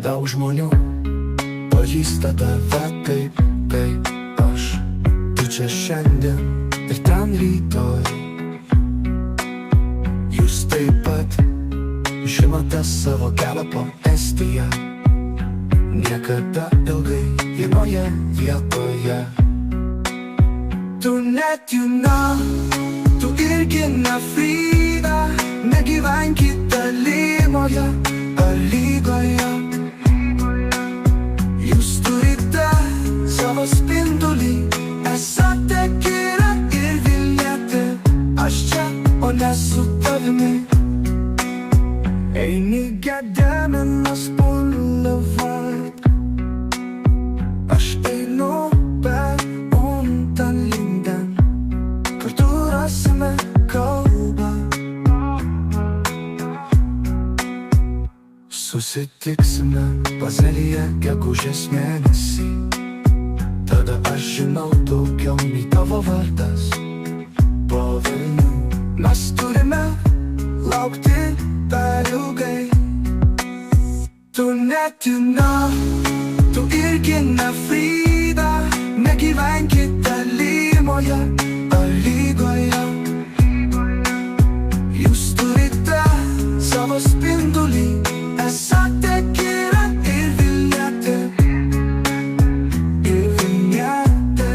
Nedaug žmonių pažįsta tave taip, kaip aš. Tu čia šiandien ir ten rytoj. Jūs taip pat žinote savo kelią po Estiją. Niekada ilgai vienoje vietoje. Tu net Juna, tu irgi ne Frida. Negyvenkite Limoje ar Rygoje. Jūs turite savo spindulį, esate Kira ir Vilnietė. Aš čia, o ne su tavimi. Eini Gediminas Boulevard. Aš einu per Unten Linden. Kartu rasime kalbą. Susitiksime Bazelyje gegužės mėnesį. Tada aš žinau daugiau nei tavo vardas. Po Vilnių mes turime laukti per ilgai. Tu net Juna, tu irgi ne Frida. Negyvenkite Limoje ar Rygoje. Jūs turite savo spindulį, esate Kira ir Vilnietė. Ir Vilnietė.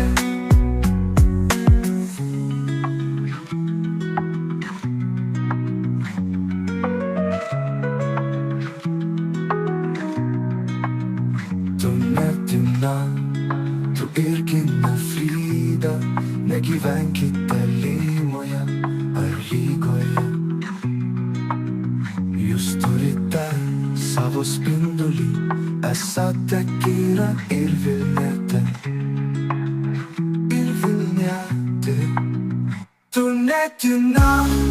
Tu net Juna, tu irgi ne Frida. Negyvenkite Limoje ar Rygoje. Jūs turite savo spindulį, esate Kira ir Vilnietė. Ir Vilnietė. Tu net Juna.